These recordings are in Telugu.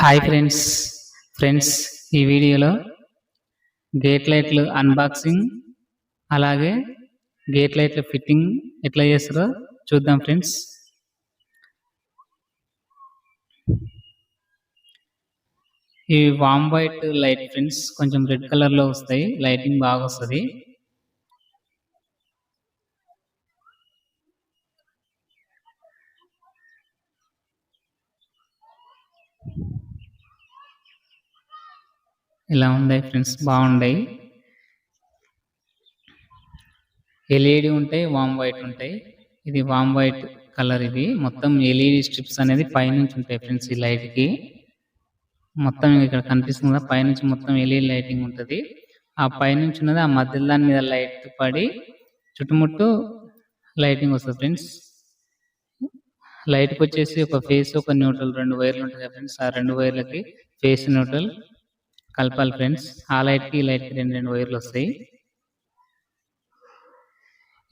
హాయ్ ఫ్రెండ్స్ ఈ వీడియోలో గేట్ లైట్లు అన్బాక్సింగ్ అలాగే గేట్ లైట్ల ఫిట్టింగ్ ఎట్లా చేస్తారో చూద్దాం ఫ్రెండ్స్. ఈ వామ్ వైట్ లైట్ ఫ్రెండ్స్ కొంచెం రెడ్ కలర్ లో వస్తాయి, లైటింగ్ బాగా వస్తుంది. ఇలా ఉన్నాయి ఫ్రెండ్స్, బాగున్నాయి. ఎల్ఈడి ఉంటాయి, వామ్ వైట్ ఉంటాయి. ఇది వామ్ వైట్ కలర్. ఇది మొత్తం ఎల్ఈడి స్ట్రిప్స్ అనేది పైనుంచి ఉంటాయి ఫ్రెండ్స్. ఈ లైట్ కి మొత్తం ఇక్కడ కనిపిస్తుంది కదా, పైనుంచి మొత్తం ఎల్ఈడి లైటింగ్ ఉంటుంది. ఆ పైనుంచి ఉన్నది ఆ మధ్య దాని మీద లైట్ పడి చుట్టుముట్టు లైటింగ్ వస్తుంది ఫ్రెండ్స్. లైట్ కి వచ్చేసి ఒక ఫేస్, ఒక న్యూట్రల్, 2 వైర్లు ఉంటాయి ఫ్రెండ్స్. ఆ 2 వైర్లకి ఫేస్ న్యూట్రల్ కలపాలి ఫ్రెండ్స్. ఆ లైట్ కి ఈ లైట్ కి 2 వైర్లు వస్తాయి.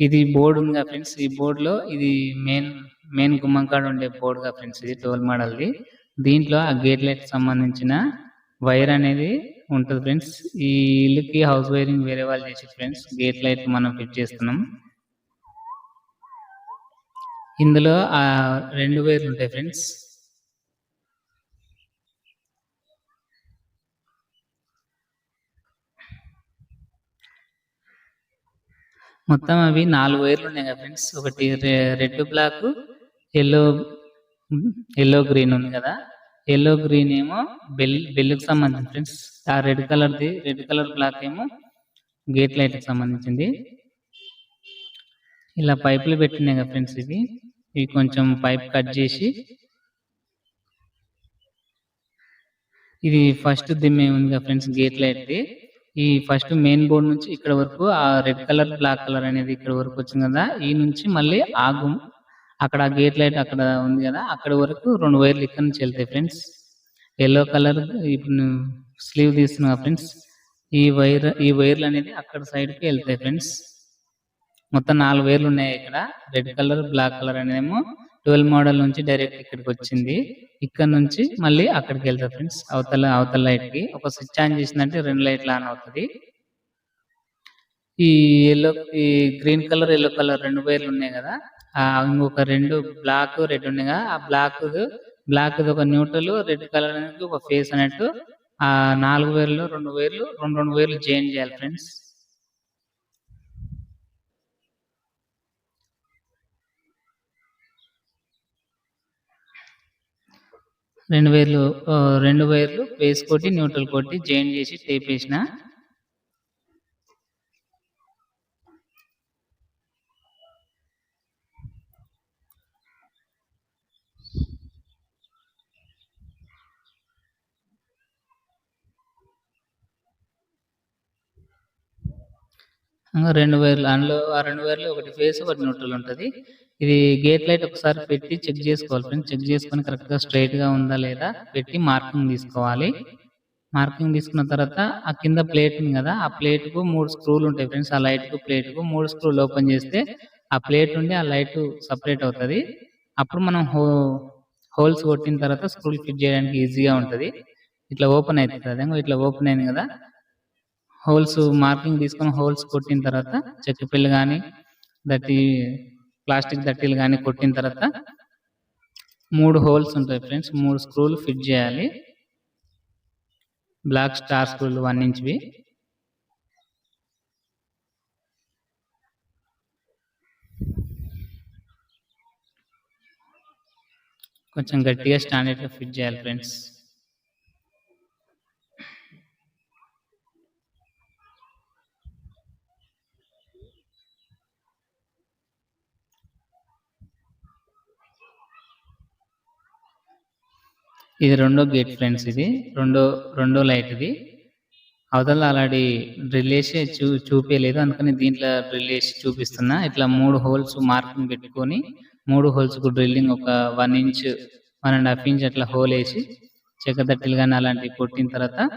ఇది బోర్డు ఉంది ఫ్రెండ్స్. ఈ బోర్డు లో ఇది మెయిన్ గుమ్మం కాడ ఉండే బోర్డు గా ఫ్రెండ్స్. ఇది 12 మోడల్ది. దీంట్లో ఆ గేట్ లైట్ సంబంధించిన వైర్ అనేది ఉంటుంది ఫ్రెండ్స్. ఈ ఇల్లుకి హౌస్ వైరింగ్ వేరే వాళ్ళు చేసి ఫ్రెండ్స్, గేట్ లైట్ మనం ఫిట్ చేస్తున్నాం. ఇందులో ఆ 2 వైర్లు ఉంటాయి ఫ్రెండ్స్. మొత్తం అవి 4 వైర్లు ఉన్నాయి కదా ఫ్రెండ్స్. ఒకటి రెడ్ బ్లాక్, ఎల్లో గ్రీన్ ఉంది కదా. ఎల్లో గ్రీన్ ఏమో బెల్లుకి సంబంధించింది ఫ్రెండ్స్. ఆ రెడ్ కలర్ బ్లాక్ ఏమో గేట్ లైట్ కి సంబంధించింది. ఇలా పైపులు పెట్టినాయి కదా ఫ్రెండ్స్. ఇవి కొంచెం పైప్ కట్ చేసి, ఇది ఫస్ట్ దిమ్మే ఉంది కదా ఫ్రెండ్స్ గేట్ లైట్ ది. ఈ ఫస్ట్ మెయిన్ బోర్డ్ నుంచి ఇక్కడ వరకు ఆ రెడ్ కలర్ బ్లాక్ కలర్ అనేది ఇక్కడ వరకు వచ్చింది కదా. ఈ నుంచి మళ్ళీ అక్కడ గేట్ లైట్ అక్కడ ఉంది కదా, అక్కడ వరకు 2 వైర్లు ఇక్కడ నుంచి వెళ్తాయి ఫ్రెండ్స్. ఎల్లో కలర్ ఇప్పుడు స్లీవ్ తీస్తున్నా ఫ్రెండ్స్. ఈ వైర్లు అనేది అక్కడ సైడ్ కి వెళ్తాయి ఫ్రెండ్స్. మొత్తం 4 వైర్లు ఉన్నాయి ఇక్కడ. రెడ్ కలర్, బ్లాక్ కలర్ అనేమో 12 మోడల్ నుంచి డైరెక్ట్ ఇక్కడికి వచ్చింది. ఇక్కడ నుంచి మళ్ళీ అక్కడికి వెళ్తాయి ఫ్రెండ్స్. అవతల లైట్ కి ఒక స్విచ్ ఆన్ చేసిందంటే 2 లైట్లు ఆన్ అవుతుంది. ఈ గ్రీన్ కలర్, ఎల్లో కలర్ 2 వైర్లు ఉన్నాయి కదా, ఇంకొక 2 బ్లాక్, రెడ్ ఉన్నాయి కదా. ఆ బ్లాక్ ఒక న్యూట్రల్, రెడ్ కలర్ అనేది ఒక ఫేస్ అన్నట్టు. ఆ 4 వైర్లు 2 వైర్లు జాయిన్ చేయాలి ఫ్రెండ్స్. రెండు వైర్లు ఫేస్ కొట్టి న్యూట్రల్ కొట్టి జాయిన్ చేసి టేప్ వేసిన. రెండు వైర్లు అందులో ఆ 2 వైర్లు ఒకటి ఫేస్, ఒకటి న్యూట్రల్ ఉంటుంది. ఇది గేట్ లైట్ ఒకసారి పెట్టి చెక్ చేసుకోవాలి ఫ్రెండ్స్. చెక్ చేసుకొని కరెక్ట్ గా స్ట్రైట్ గా ఉందా లేదా పెట్టి మార్కింగ్ తీసుకోవాలి. మార్కింగ్ తీసుకున్న తర్వాత ఆ కింద ప్లేట్ ఉంది కదా, ఆ ప్లేట్ కు 3 స్క్రూలు ఉంటాయి ఫ్రెండ్స్. ఆ లైట్ కు ప్లేట్ కు 3 స్క్రూలు ఓపెన్ చేస్తే ఆ ప్లేట్ నుండి ఆ లైట్ సపరేట్ అవుతుంది. అప్పుడు మనం హోల్స్ కొట్టిన తర్వాత స్క్రూలు ఫిట్ చేయడానికి ఈజీగా ఉంటుంది. ఇట్లా ఓపెన్ అవుతుంది. అదే ఇట్లా ఓపెన్ అయింది కదా. హోల్స్ మార్కింగ్ తీసుకొని హోల్స్ కొట్టిన తర్వాత చెక్క పిల్లు కానీ ప్లాస్టిక్ దట్టీలు కానీ కొట్టిన తర్వాత 3 హోల్స్ ఉంటాయి ఫ్రెండ్స్. 3 స్క్రూలు ఫిట్ చేయాలి. బ్లాక్ స్టార్ స్క్రూలు 1 ఇంచ్వి. కొంచెం గట్టిగా స్టాండర్డ్ గా ఫిట్ చేయాలి ఫ్రెండ్స్. ఇది రెండో గేట్ ఫ్రెండ్స్. ఇది రెండో లైట్. ఇది అవతల అలాంటి డ్రిల్ వేసి చూపించలేదు, అందుకని దీంట్లో డ్రిల్ వేసి చూపిస్తున్నా. ఇట్లా 3 హోల్స్ మార్కింగ్ పెట్టుకొని 3 హోల్స్ కు డ్రిల్లింగ్ ఒక 1 ఇంచ్ 1.5 ఇంచ్ అట్లా హోల్ వేసి చెక్క దట్టిలు కానీ అలాంటివి కొట్టిన తర్వాత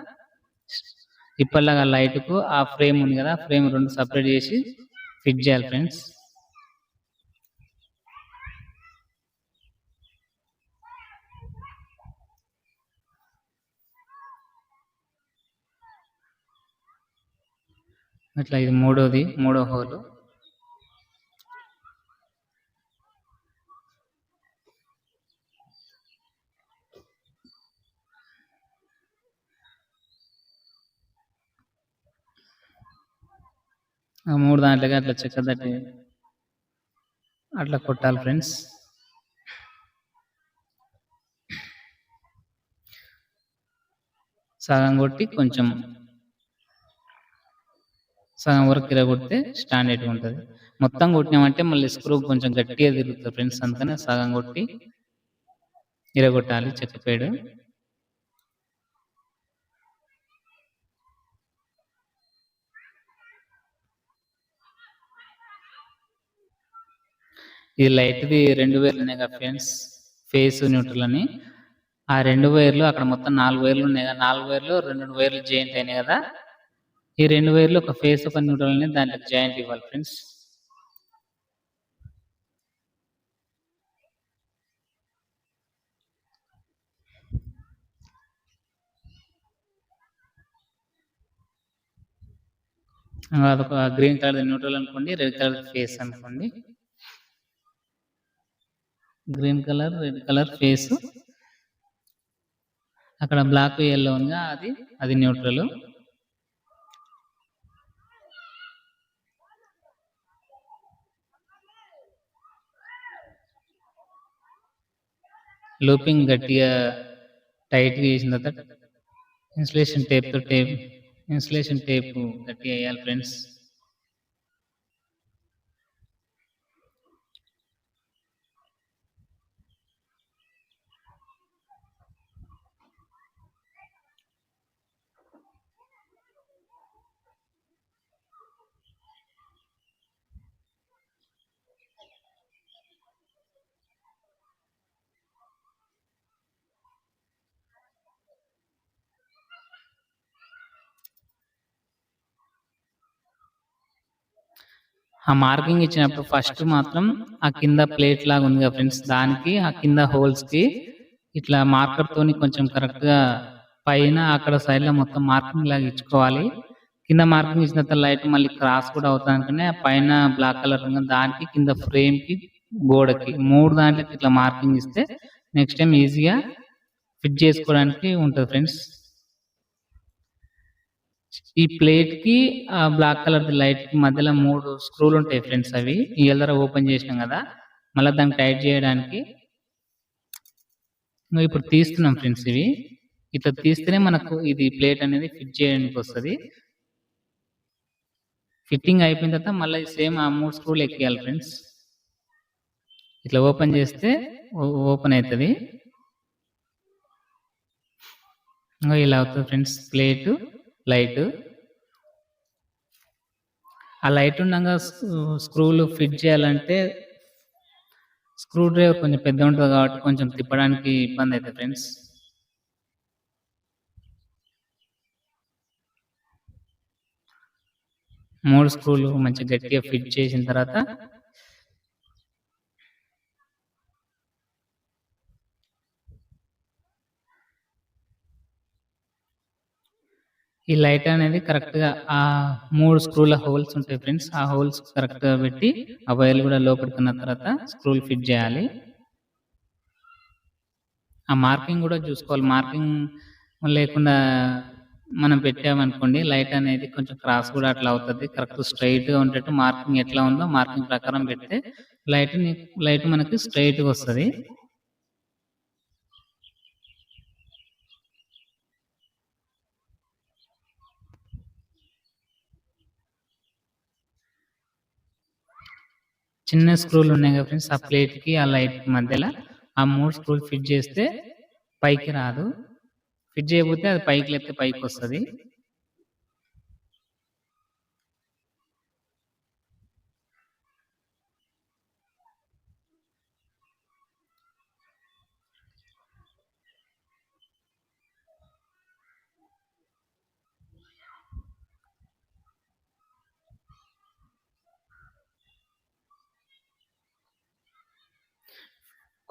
ఇప్పటిలాగా లైట్ కు ఆ ఫ్రేమ్ ఉంది కదా, ఫ్రేమ్ 2 సపరేట్ చేసి ఫిట్ చేయాలి ఫ్రెండ్స్. అట్లా ఇది మూడో హోల్. ఆ 3 దాంట్లోకి అట్లా చెక్కతోటి అట్లా కొట్టాలి ఫ్రెండ్స్. సగం కొట్టి కొంచెం సగం వరకు ఇరగొడితే స్టాండర్డ్గా ఉంటుంది. మొత్తం కొట్టినామంటే మళ్ళీ స్క్రూ కొంచెం గట్టిగా తిరుగుతుంది ఫ్రెండ్స్, అందుకనే సగం కొట్టి ఇరగొట్టాలి చెక్క పేడు. ఇది లైట్ది 2 వైర్లు ఉన్నాయి కదా ఫ్రెండ్స్, ఫేస్ న్యూట్రల్ అని. ఆ 2 వైర్లు అక్కడ మొత్తం 4 వైర్లు ఉన్నాయి కదా, 4 వైర్లు 2 వైర్లు జాయింట్ అయినాయి కదా, ఈ 2 వైర్లు ఒక ఫేస్ ఒక న్యూట్రల్ అని దాంట్లో జాయింట్ ఇవ్వాలి ఫ్రెండ్స్. అదొక గ్రీన్ కలర్ న్యూట్రల్ అనుకోండి, రెడ్ కలర్ ఫేస్ అనుకోండి. Green colour, red colour face, అక్కడ బ్లాక్ ఎల్లో ఉందిగా అది న్యూట్రల్. లూపింగ్ గట్టిగా టైట్గా చేసిన తర్వాత ఇన్సులేషన్ టేప్ గట్టిగా వేయాలి ఫ్రెండ్స్. ఆ మార్కింగ్ ఇచ్చినప్పుడు ఫస్ట్ మాత్రం ఆ కింద ప్లేట్ లాగా ఉంది కదా ఫ్రెండ్స్, దానికి ఆ కింద హోల్స్ కి ఇట్లా మార్కర్ తోని కొంచెం కరెక్ట్ గా పైన అక్కడ సైడ్ లో మొత్తం మార్కింగ్ లాగా ఇచ్చుకోవాలి. కింద మార్కింగ్ ఇచ్చిన తర్వాత లైట్ మళ్ళీ క్రాస్ కూడా అవుతుంది అనుకునే పైన బ్లాక్ కలర్ ఉంది దానికి కింద ఫ్రేమ్ కి గోడకి 3 దాంట్లకి ఇట్లా మార్కింగ్ ఇస్తే నెక్స్ట్ టైం ఈజీగా ఫిట్ చేసుకోవడానికి ఉంటుంది ఫ్రెండ్స్. ఈ ప్లేట్ కి ఆ బ్లాక్ కలర్ లైట్ కి మధ్యలో 3 స్క్రూలు ఉంటాయి ఫ్రెండ్స్, అవి ఈ ఎల్దర ఓపెన్ చేసినాం కదా, మళ్ళీ దాన్ని టైట్ చేయడానికి ఇప్పుడు తీస్తున్నాం ఫ్రెండ్స్. ఇవి ఇట్లా తీస్తేనే మనకు ఇది ప్లేట్ అనేది ఫిట్ చేయడానికి వస్తుంది. ఫిట్టింగ్ అయిపోయిన తర్వాత మళ్ళీ సేమ్ ఆ 3 స్క్రూలు ఎక్కియాలి ఫ్రెండ్స్. ఇట్లా ఓపెన్ చేస్తే ఓపెన్ అవుతుంది. ఇలా అవుతుంది ఫ్రెండ్స్ ప్లేట్ లైట్. ఆ లైట్ ఉండగా స్క్రూలు ఫిట్ చేయాలంటే స్క్రూ డ్రైవర్ కొంచెం పెద్ద ఉంటుంది కాబట్టి కొంచెం తిప్పడానికి ఇబ్బంది అవుతుంది ఫ్రెండ్స్. మూడు స్క్రూలు మంచిగా గట్టిగా ఫిట్ చేసిన తర్వాత ఈ లైట్ అనేది కరెక్ట్ గా ఆ 3 స్క్రూల హోల్స్ ఉంటాయి ఫ్రెండ్స్, ఆ హోల్స్ కరెక్ట్ గా పెట్టి ఆ వైర్లు కూడా లోపడుకున్న తర్వాత స్క్రూలు ఫిట్ చేయాలి. ఆ మార్కింగ్ కూడా చూసుకోవాలి, మార్కింగ్ లేకుండా మనం పెట్టామనుకోండి లైట్ అనేది కొంచెం క్రాస్ కూడా అట్లా అవుతుంది. కరెక్ట్ స్ట్రైట్ గా ఉండేట్టు మార్కింగ్ ఎట్లా ఉందో మార్కింగ్ ప్రకారం పెడితే లైట్ మనకి స్ట్రైట్ గా వస్తుంది. చిన్న స్క్రూలు ఉన్నాయి కదా ఫ్రెండ్స్, ఆ ప్లేట్ కి ఆ లైట్ మధ్యలో ఆ 3 స్క్రూలు ఫిట్ చేస్తే పైకి రాదు, ఫిట్ చేయకపోతే అది పైకి లేకపోతే పైకి వస్తుంది.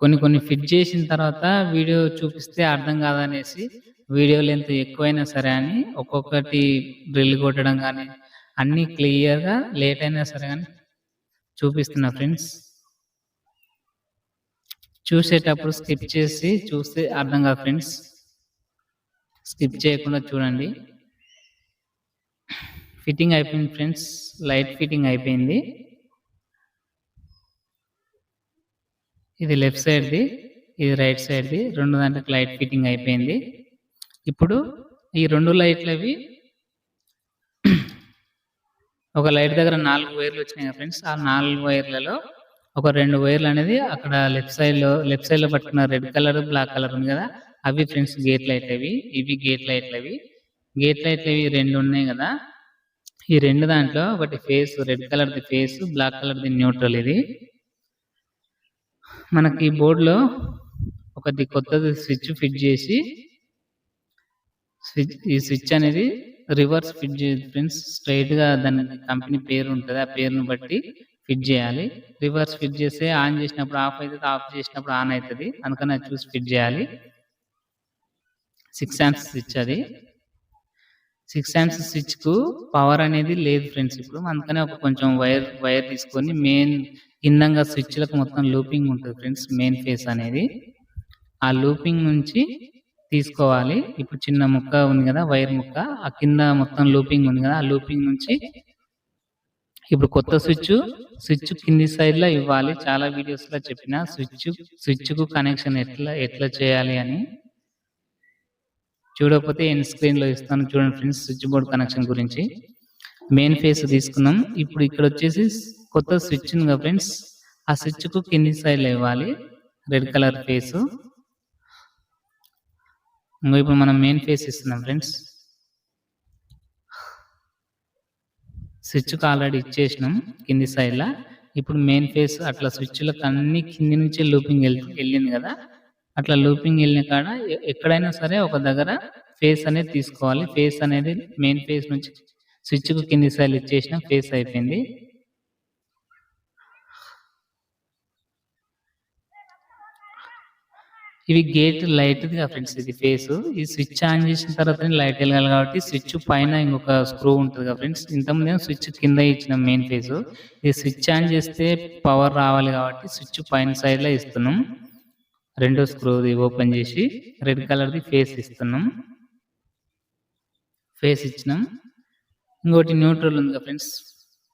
కొన్ని ఫిట్ చేసిన తర్వాత వీడియో చూపిస్తే అర్థం కాదనేసి వీడియో లెంత్ ఎక్కువైనా సరే అని ఒక్కొక్కటి డ్రిల్ కొట్టడం కానీ అన్నీ క్లియర్‌గా లేట్ అయినా సరే గాని చూపిస్తున్నా ఫ్రెండ్స్. చూసేటప్పుడు స్కిప్ చేసి చూస్తే అర్థం కాదు ఫ్రెండ్స్. స్కిప్ చేయకుండా చూడండి. ఫిట్టింగ్ అయిపోయింది ఫ్రెండ్స్. లైట్ ఫిట్టింగ్ అయిపోయింది. ఇది లెఫ్ట్ సైడ్‌ది, ఇది రైట్ సైడ్‌ది. 2 దాంట్లోకి లైట్ ఫిట్టింగ్ అయిపోయింది. ఇప్పుడు ఈ 2 లైట్‌లవి ఒక లైట్ దగ్గర 4 వైర్లు వచ్చినాయి కదా ఫ్రెండ్స్. ఆ 4 వైర్లలో ఒక 2 వైర్లు అనేది అక్కడ లెఫ్ట్ సైడ్‌లో పట్టుకున్న రెడ్ కలర్, బ్లాక్ కలర్ ఉంది కదా! అవి ఫ్రెండ్స్ గేట్ లైట్లవి. ఇవి గేట్ లైట్లవి. గేట్ లైట్లవి 2 ఉన్నాయి కదా! ఈ 2 దాంట్లో ఒకటి ఫేస్ రెడ్ కలర్‌ది ఫేస్, బ్లాక్ కలర్‌ది న్యూట్రల్ ఇది. మనకి బోర్డ్‌లో ఒకటి కొత్తది స్విచ్ ఫిట్ చేసి ఈ స్విచ్ అనేది రివర్స్ ఫిట్ చేయొద్దు ఫ్రెండ్స్. స్ట్రెయిట్‌గా దాని కంపెనీ పేరు ఉంటది. ఆ పేరుని బట్టి ఫిట్ చేయాలి. రివర్స్ ఫిట్ చేస్తే ఆన్ చేసినప్పుడు ఆఫ్ అయితది. ఆఫ్ చేసినప్పుడు ఆన్ అయితది. అందుకని అది చూసి ఫిట్ చేయాలి. 6 ఆంప్స్ స్విచ్ అది. 6 ఆంప్స్ స్విచ్‌కు పవర్ అనేది లేదు ఫ్రెండ్స్ ఇప్పుడు. అందుకనే ఒక కొంచెం వైర్ తీసుకొని మెయిన్ కిందంగా స్విచ్‌లకు మొత్తం లూపింగ్ ఉంటది ఫ్రెండ్స్ మెయిన్ ఫేస్ అనేది. ఆ లూపింగ్ నుంచి తీసుకోవాలి. ఇప్పుడు చిన్న ముక్క ఉంది కదా! వైర్ ముక్క. ఆ కింద మొత్తం లూపింగ్ ఉంది కదా! ఆ లూపింగ్ నుంచి ఇప్పుడు కొత్త స్విచ్ కింది సైడ్‌లో ఇవ్వాలి. చాలా వీడియోస్‌లో చెప్పిన స్విచ్‌కు కనెక్షన్ ఎట్లా చేయాలి అని. చూడకపోతే ఎండ్ స్క్రీన్‌లో ఇస్తాను చూడండి ఫ్రెండ్స్ స్విచ్ బోర్డ్ కనెక్షన్ గురించి. మెయిన్ ఫేస్ తీసుకున్నాం. ఇప్పుడు ఇక్కడ వచ్చేసి కొత్త స్విచ్ ఉంది కదా ఫ్రెండ్స్. ఆ స్విచ్‌కు కింది సైడ్‌లో ఇవ్వాలి. Red colour face. ఇప్పుడు మనం మెయిన్ ఫేస్ ఇస్తున్నాం ఫ్రెండ్స్. స్విచ్‌కి ఆల్రెడీ ఇచ్చేసినాం కింది సైడ్‌ల. ఇప్పుడు మెయిన్ ఫేస్ అట్లా స్విచ్‌లకు అన్ని కింది నుంచి లూపింగ్ ఎళ్ళింది కదా! అట్లా లూపింగ్ ఎళ్ళిన కాడ ఎక్కడైనా సరే ఒక దగ్గర ఫేస్ అనేది తీసుకోవాలి. ఫేస్ అనేది మెయిన్ ఫేస్ నుంచి స్విచ్‌కు కింది సైడ్‌లో ఇచ్చేసిన ఫేస్ అయిపోయింది. ఇవి గేట్ లైట్‌దిగా ఫ్రెండ్స్ ఇది ఫేసు. ఈ స్విచ్ ఆన్ చేసిన తర్వాతనే లైట్ ఎలగాలి కాబట్టి స్విచ్ పైన ఇంకొక స్క్రూ ఉంటది కదా ఫ్రెండ్స్. ఇంతకుముందేమో స్విచ్ కింద ఇచ్చినాం మెయిన్ ఫేసు. ఈ స్విచ్ ఆన్ చేస్తే పవర్ రావాలి కాబట్టి స్విచ్ పైన సైడ్‌లో ఇస్తున్నాం. రెండో స్క్రూది ఓపెన్ చేసి రెడ్ కలర్‌ది ఫేస్ ఇస్తున్నాం. ఫేస్ ఇచ్చినాం. ఇంకోటి న్యూట్రల్ ఉంది కదా ఫ్రెండ్స్.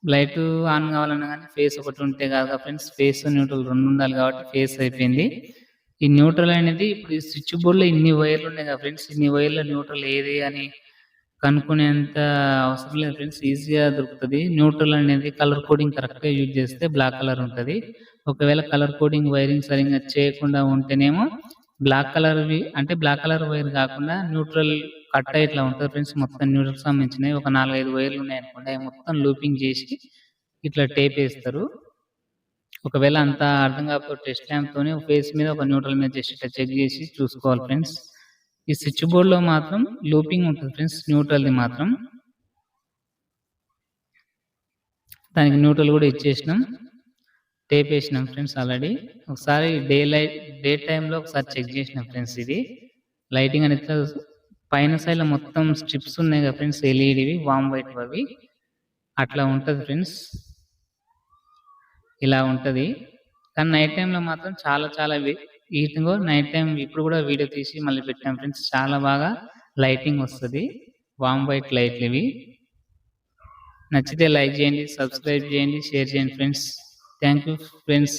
లైట్ ఆన్ కావాలన్నా గానీ ఫేస్ ఒకటి ఉంటే కాదు కదా ఫ్రెండ్స్. ఫేస్, న్యూట్రల్ 2 ఉండాలి కాబట్టి ఫేస్ అయిపోయింది. ఈ న్యూట్రల్ అనేది ఇప్పుడు ఈ స్విచ్ బోర్డ్‌లో ఇన్ని వైర్లు ఉన్నాయి కదా ఫ్రెండ్స్. ఇన్ని వైర్ల న్యూట్రల్ ఏది అని కనుక్కునేంత అవసరం లేదు ఫ్రెండ్స్. ఈజీగా దొరుకుతది. న్యూట్రల్ అనేది కలర్ కోడింగ్ కరెక్ట్‌గా యూజ్ చేస్తే బ్లాక్ కలర్ ఉంటది. ఒకవేళ కలర్ కోడింగ్ వైరింగ్ సరిగ్గా చేయకుండా ఉంటేనేమో బ్లాక్ కలర్‌వి అంటే బ్లాక్ కలర్ వైర్ కాకుండా న్యూట్రల్ కట్ ఇట్లా ఉంటది ఫ్రెండ్స్. మొత్తం న్యూట్రల్‌కి సంబంధించినవి ఒక 4, 5 వైర్లు ఉన్నాయనుకోండి. అవి మొత్తం లూపింగ్ చేసి ఇట్లా టేప్ ఏస్తారు. ఒకవేళ అంత అర్థం కాకపోతే టెస్ట్ ల్యాంప్‌తోని ఫేస్ మీద ఒక న్యూట్రల్ మీద జస్ట్ ఇట్లా చెక్ చేసి చూసుకోవాలి ఫ్రెండ్స్. ఈ స్విచ్ బోర్డ్‌లో మాత్రం లూపింగ్ ఉంటది ఫ్రెండ్స్ న్యూట్రల్‌ది మాత్రం. దానికి న్యూట్రల్ కూడా ఇచ్చేసినాం. టేప్ ఏసినాం ఫ్రెండ్స్ ఆల్రెడీ. ఒకసారి డే టైమ్‌లో ఒకసారి చెక్ చేసినాం ఫ్రెండ్స్ ఇది. లైటింగ్ అనేది పైన సైడ్‌లో మొత్తం స్ట్రిప్స్ ఉన్నాయి కదా ఫ్రెండ్స్ ఎల్ఈడీవి వామ్ వైట్‌వి అవి. అట్లా ఉంటది ఫ్రెండ్స్. ఇలా ఉంటది. కానీ నైట్ టైమ్‌లో మాత్రం చాలా ఇదిగో నైట్ టైమ్ ఇప్పుడు కూడా వీడియో తీసి మళ్ళీ పెట్టాం ఫ్రెండ్స్. చాలా బాగా లైటింగ్ వస్తది. వామ్ వైట్ లైట్‌లివి. నచ్చితే లైక్ చేయండి, సబ్స్క్రైబ్ చేయండి, షేర్ చేయండి ఫ్రెండ్స్. Thank you friends.